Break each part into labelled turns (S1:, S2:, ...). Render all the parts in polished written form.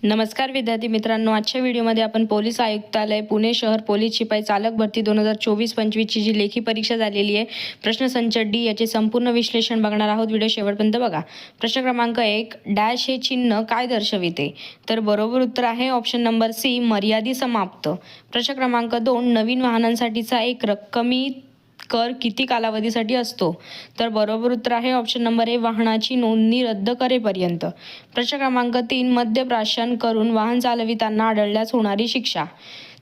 S1: नमस्कार विद्यार्थी मित्रांनो, आजच्या व्हिडिओमध्ये आपण पोलीस आयुक्तालय पुणे शहर पोलीस शिपाई चालक भरती 2024-25 ची जी लेखी परीक्षा झालेली आहे, प्रश्नसंच डी याचे संपूर्ण विश्लेषण बघणार आहोत. व्हिडिओ शेवटपर्यंत बघा. प्रश्न क्रमांक 1, डॅश हे चिन्ह काय दर्शविते? तर बरोबर उत्तर आहे ऑप्शन नंबर सी, मर्यादित समाप्त. प्रश्न क्रमांक 2, नवीन वाहनांसाठीचा एक रक्कमी कर किती कालावधीसाठी असतो? तर बरोबर उत्तर आहे ऑप्शन नंबर ए, वाहनाची नोंदणी रद्द करेपर्यंत. प्रश्न क्रमांक 3, मद्यप्राशन करून वाहन चालविताना आढळल्यास होणारी शिक्षा.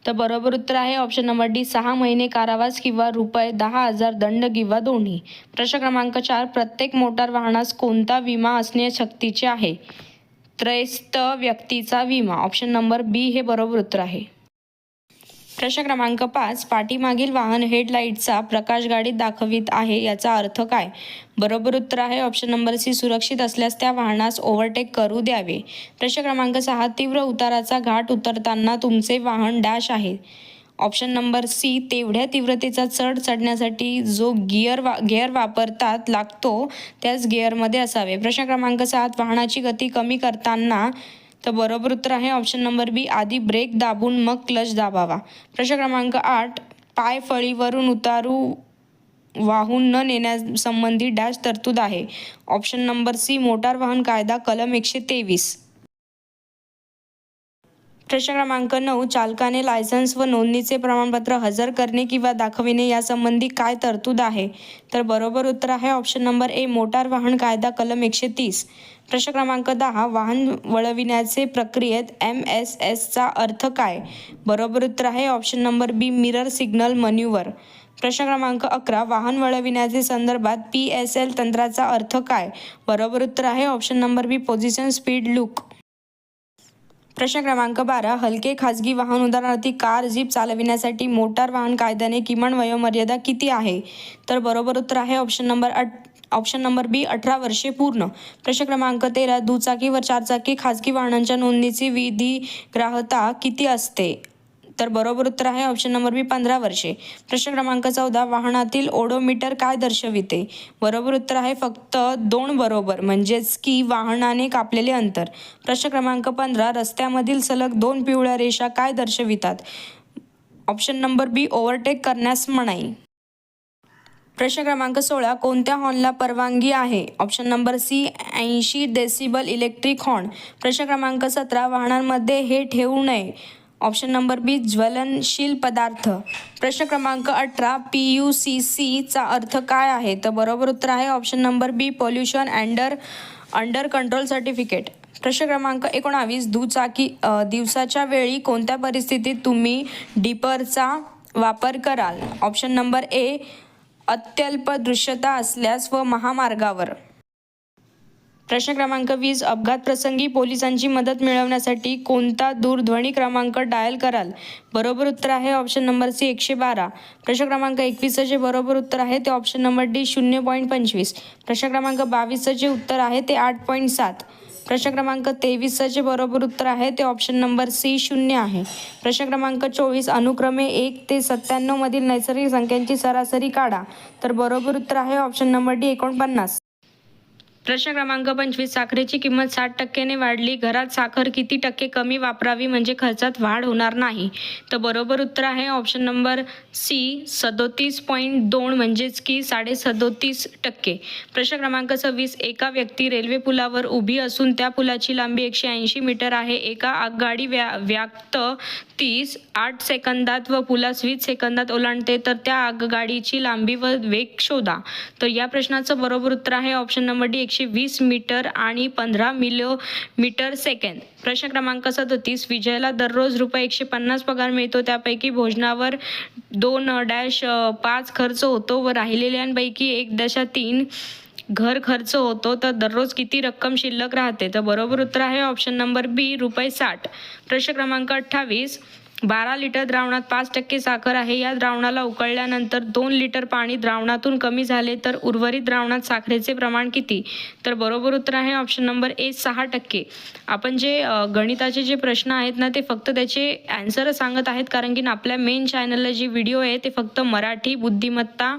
S1: तर बरोबर उत्तर आहे ऑप्शन नंबर डी, 6 महिने कारावास किंवा ₹10,000 दंड किंवा दोन्ही. प्रश्न क्रमांक 4, प्रत्येक मोटार वाहनास कोणता विमा असणे सक्तीचे आहे? त्रयस्थ व्यक्तीचा विमा. ऑप्शन नंबर बी हे बरोबर उत्तर आहे. प्रश्न क्रमांक 5, पाठीमागील वाहन हेडलाईटचा प्रकाश गाडीत दाखवित आहे याचा अर्थ काय? बरोबर उत्तर आहे ऑप्शन नंबर सी, सुरक्षित असल्यास त्या वाहनास ओव्हरटेक करू द्यावे. प्रश्न क्रमांक 6, तीव्र उताराचा घाट उतरताना तुमचे वाहन डॅश आहे. ऑप्शन नंबर सी, तेवढ्या तीव्रतेचा चढण्यासाठी जो गिअर वापरतात लागतो त्याच गिअरमध्ये असावे. प्रश्न क्रमांक 7, वाहनाची गती कमी करताना. तर बरोबर उत्तर आहे ऑप्शन नंबर बी, आधी ब्रेक दाबून मग क्लच दाबावा. प्रश्न क्रमांक 8, पाय फळीवरून उतारू वाहून न नेण्यासंबंधी डॅश तरतूद आहे. ऑप्शन नंबर सी, मोटार वाहन कायदा कलम 123. प्रश्न क्रमांक 9, चालकाने लायसन्स व नोंदणीचे प्रमाणपत्र हजर करणे किंवा दाखविणे यासंबंधी काय तरतूद आहे? तर बरोबर उत्तर आहे ऑप्शन नंबर ए, मोटार वाहन कायदा कलम 130. प्रश्न क्रमांक 10, वाहन वळविण्याचे प्रक्रियेत MSS चा अर्थ काय? बरोबर उत्तर आहे ऑप्शन नंबर बी, मिरर सिग्नल मन्यूवर. प्रश्न क्रमांक 11, वाहन वळविण्याचे संदर्भात PSL तंत्राचा अर्थ काय? बरोबर उत्तर आहे ऑप्शन नंबर बी, पोझिशन स्पीड लूक. प्रश्न क्रमांक 12, हलके खाजगी वाहन उदाहरणार्थ कार, जीप चालविण्यासाठी मोटार वाहन कायद्याने किमान वयोमर्यादा किती आहे? तर बरोबर उत्तर आहे ऑप्शन नंबर बी, 18 वर्षे पूर्ण. प्रश्न क्रमांक 13, दुचाकी व चारचाकी खाजगी वाहनांच्या नोंदणीची विधिग्राह्यता किती असते? तर बरोबर उत्तर आहे ऑप्शन नंबर बी, 15 वर्षे. प्रश्न क्रमांक 14, वाहनातील ओडोमीटर काय दर्शविते? बरोबर उत्तर आहे फक्त 2 बरोबर, म्हणजेच की वाहनाने कापलेले अंतर. प्रश्न क्रमांक 15, रस्त्यामधील सलग 2 पिवळ्या रेषा काय दर्शवितात? ऑप्शन नंबर बी, ओव्हरटेक करण्यास मनाई. प्रश्न क्रमांक 16, कोणत्या हॉर्नला परवानगी आहे? Option number C, 80 decibel electric horn. प्रश्न क्रमांक 17, वाहनांमध्ये हे ठेवू नये. ऑप्शन नंबर बी, ज्वलनशील पदार्थ. प्रश्न क्रमांक 18, PUCC चा अर्थ काय आहे? तर बरोबर उत्तर आहे ऑप्शन नंबर बी, पोल्युशन अंडर कंट्रोल सर्टिफिकेट. प्रश्न क्रमांक 19, दिवसाच्या वेळी कोणत्या परिस्थितीत तुम्ही डिपरचा वापर कराल? ऑप्शन नंबर ए, अत्यल्प दृश्यता असल्यास व महामार्गावर. प्रश्न क्रमांक 20, अपघात प्रसंगी पोलिसांची मदत मिळवण्यासाठी कोणता दूरध्वनी क्रमांक डायल कराल? बरोबर उत्तर आहे ऑप्शन नंबर सी, 112. प्रश्न क्रमांक 21 चे बरोबर उत्तर आहे ते ऑप्शन नंबर डी, 0.25. प्रश्न क्रमांक 22 चे उत्तर आहे ते 8.7. प्रश्न क्रमांक 23 चे बरोबर उत्तर आहे ते ऑप्शन नंबर सी, 0 आहे. प्रश्न क्रमांक 24, अनुक्रमे 1 ते 97 मधील नैसर्गिक संख्यांची सरासरी काढा. तर बरोबर उत्तर आहे ऑप्शन नंबर डी, 49. प्रश्न क्रमांक 25, साखरेची किंमत 60% ने वाढली, घरात साखर किती टक्के कमी वापरावी म्हणजे खर्चात वाढ होणार नाही? तर बरोबर उत्तर आहे ऑप्शन नंबर सी, 37.2 म्हणजेच की 37.5%. प्रश्न क्रमांक 26, एका व्यक्ती रेल्वे पुलावर उभी असून त्या पुलाची लांबी 180 मीटर आहे. एका आगगाडी व्याप्त 30 8 सेकंदात व पुलास 20 सेकंदात ओलांडते, तर त्या आगगाडीची लांबी व वेग शोधा. तर या प्रश्नाचं बरोबर उत्तर आहे ऑप्शन नंबर डी, 120 मीटर आणि 15 किलोमीटर सेकंद. प्रश्न क्रमांक 37, विजयला दररोज ₹150 पगार मिळतो, त्यापैकी भोजनावर 2.5 खर्च होतो व राहिलेल्यांपैकी 1.3 घर खर्च होतो, तर दररोज किती रक्कम शिल्लक राहते? तर बरोबर उत्तर आहे ऑप्शन नंबर बी, ₹60. प्रश्न क्रमांक 28, 12 लिटर द्रावणात 5% साखर आहे. या द्रावणाला उकळल्यानंतर 2 लिटर पाणी द्रावणातून कमी झाले तर उर्वरित द्रावणात साखरेचे प्रमाण किती? तर बरोबर उत्तर आहे ऑप्शन नंबर ए, 6%. आपण जे गणिताचे जे प्रश्न आहेत ना, ते फक्त त्याचे ॲन्सर सांगत आहेत, कारण की आपल्या मेन चॅनलला जी व्हिडिओ आहे ते फक्त मराठी बुद्धिमत्ता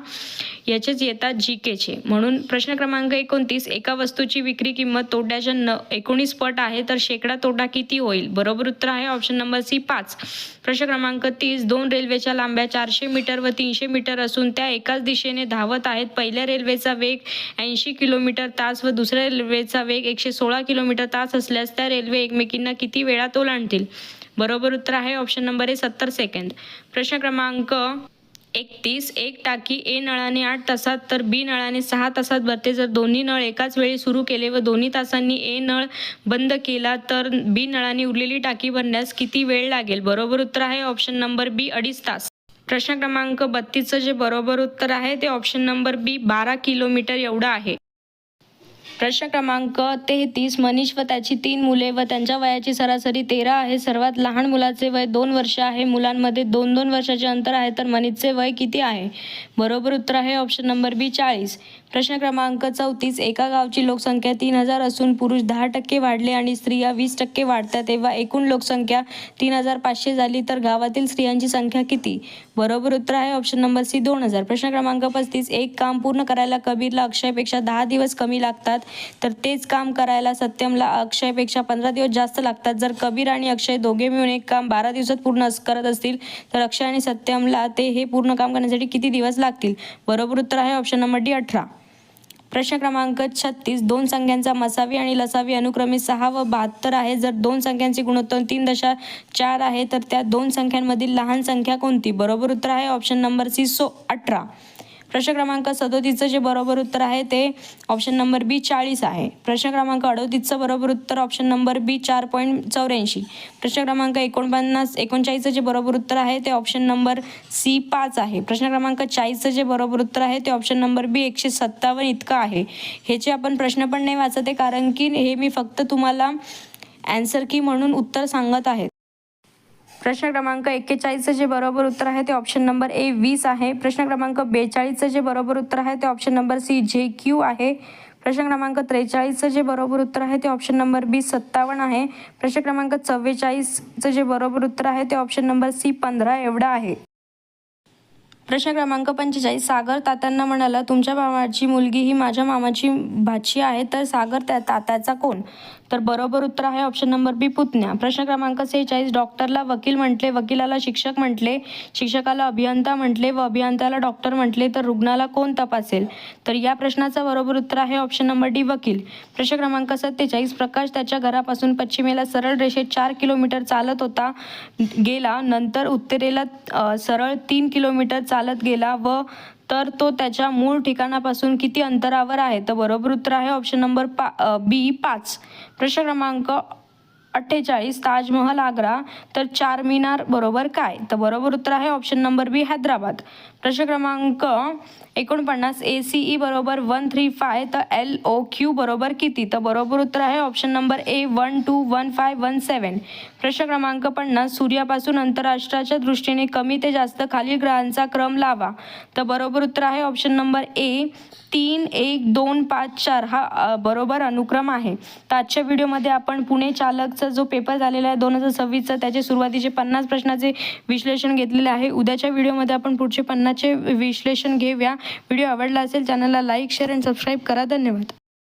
S1: याचेच येतात GKचे. म्हणून प्रश्न क्रमांक 29, एका वस्तूची विक्री किंमत तोट्याच्या 19 पट आहे तर शेकडा तोटा किती होईल? बरोबर उत्तर आहे ऑप्शन नंबर सी 5. प्रश्न क्रमांक 30, 2 रेल्वेच्या लांब्या 400 मीटर व 300 मीटर असून त्या एकाच दिशेने धावत आहेत. पहिल्या रेल्वेचा वेग 80 किलोमीटर तास व दुसऱ्या रेल्वेचा वेग 116 किलोमीटर तास असल्यास त्या रेल्वे एकमेकींना किती वेळात ओलांडतील? बरोबर उत्तर आहे ऑप्शन नंबर ए 70 सेकंद. प्रश्न क्रमांक 31, एक टाकी ए नळाने 8 तासात तर बी नळाने 6 तासात भरते. जर दोन्ही नळ एकाच वेळी सुरू केले व दोन्ही तासांनी ए नळ बंद केला तर बी नळाने उरलेली टाकी भरण्यास किती वेळ लागेल? बरोबर उत्तर आहे ऑप्शन नंबर बी 2.5 तास. प्रश्न क्रमांक 32चं जे बरोबर उत्तर आहे ते ऑप्शन नंबर बी 12 किलोमीटर एवढं आहे. प्रश्न क्रमांक 33, मनीष व त्याची 3 मुले व त्यांच्या वयाची सरासरी 13 आहे. सर्वात लहान मुलाचे वय 2 वर्ष आहे. मुलांमध्ये 2-2 वर्षाचे अंतर आहे तर मनीषचे वय किती आहे? बरोबर उत्तर आहे ऑप्शन नंबर बी 40. प्रश्न क्रमांक 34, एका गावची लोकसंख्या 3000 असून पुरुष 10% वाढले आणि स्त्रिया 20% वाढतात तेव्हा एकूण लोकसंख्या 3500 झाली तर गावातील स्त्रियांची संख्या किती? बरोबर उत्तर आहे ऑप्शन नंबर सी 2000. प्रश्न क्रमांक 35, एक काम पूर्ण करायला कबीरला अक्षयपेक्षा 10 दिवस कमी लागतात तर तेच काम करायला सत्यमला अक्षयपेक्षा 15 दिवस जास्त लागतात. जर कबीर आणि अक्षय दोघे मिळून एक काम 12 दिवसात पूर्ण करत असतील तर अक्षय आणि सत्यमला हे पूर्ण काम करण्यासाठी किती दिवस लागतील? बरोबर उत्तर आहे ऑप्शन नंबर डी 18. प्रश्न क्रमांक 36, 2 संख्यांचा मसावी आणि लसावी अनुक्रमे 6 व 72 आहे. जर 2 संख्यांचे गुणोत्तर 3.4 आहे तर त्या 2 संख्यांमधील लहान संख्या कोणती? बरोबर उत्तर आहे ऑप्शन नंबर सी 18. प्रश्न क्रमांक 37चं जे बरोबर उत्तर आहे ते ऑप्शन नंबर बी 40 आहे. प्रश्न क्रमांक 38चं बरोबर उत्तर ऑप्शन नंबर बी 4.84. प्रश्न क्रमांक 39चं जे बरोबर उत्तर आहे ते ऑप्शन नंबर सी 5 आहे. प्रश्न क्रमांक 40चं जे बरोबर उत्तर आहे ते ऑप्शन नंबर बी 157 इतकं आहे. ह्याचे आपण प्रश्न पण नाही वाचत आहे कारण की हे मी फक्त तुम्हाला ॲन्सर की म्हणून उत्तर सांगत आहे. प्रश्न क्रमांक 41चं जे बरोबर उत्तर आहे ते ऑप्शन नंबर ए 20 आहे. प्रश्न क्रमांक 42चं जे बरोबर उत्तर आहे ते ऑप्शन नंबर सी JQ आहे. प्रश्न क्रमांक 43चं जे बरोबर उत्तर आहे ते ऑप्शन नंबर बी 57 आहे. प्रश्न क्रमांक 44चं जे बरोबर उत्तर आहे ते ऑप्शन नंबर सी 15 एवढं आहे. प्रश्न क्रमांक 45, सागर तात्यांना म्हणाला तुमच्या मामाची मुलगी ही माझ्या मामाची भाची आहे तर सागर तात्याचा कोण? तर बरोबर उत्तर आहे ऑप्शन नंबर बी पुतण्या. प्रश्न क्रमांक 46, डॉक्टरला वकील म्हटले, वकिलाला शिक्षक म्हटले, शिक्षकाला अभियंता म्हटले व अभियंत्याला डॉक्टर म्हटले तर रुग्णाला कोण तपासेल? तर या प्रश्नाचं बरोबर उत्तर आहे ऑप्शन नंबर डी वकील. प्रश्न क्रमांक 47, प्रकाश त्याच्या घरापासून पश्चिमेला सरळ रेषेत 4 किलोमीटर चालत गेला नंतर उत्तरेला सरळ 3 किलोमीटर चालत गेला व तर तो त्याच्या मूळ ठिकाणापासून किती अंतरावर आहे? तर बरोबर उत्तर आहे ऑप्शन नंबर बी 5. प्रश्न क्रमांक 48, ताजमहल आग्रा तर चार मिनार बरोबर काय? तर बरोबर उत्तर आहे ऑप्शन नंबर बी हैदराबाद. प्रश्न क्रमांक 49, ACE बरोबर 135 तर LOQ बरोबर किती? तर बरोबर उत्तर आहे ऑप्शन नंबर ए 121517. प्रश्न क्रमांक 50, सूर्यापासून आंतरराष्ट्राच्या दृष्टीने कमी ते जास्त खालील ग्रहांचा क्रम लावा. तर बरोबर उत्तर आहे ऑप्शन नंबर ए 3, 1, 2, 5, 4 हा बरोबर अनुक्रम आहे. तर आजच्या व्हिडिओमध्ये आपण पुणे चालकचा जो पेपर झालेला आहे 2026चा त्याचे सुरुवातीचे 50 प्रश्नाचे विश्लेषण घेतलेले आहे. उद्याच्या व्हिडिओमध्ये आपण पुढचे 50चे विश्लेषण घेऊया. व्हिडिओ आवडला असेल चॅनलला लाईक, शेअर आणि सबस्क्राईब करा. धन्यवाद.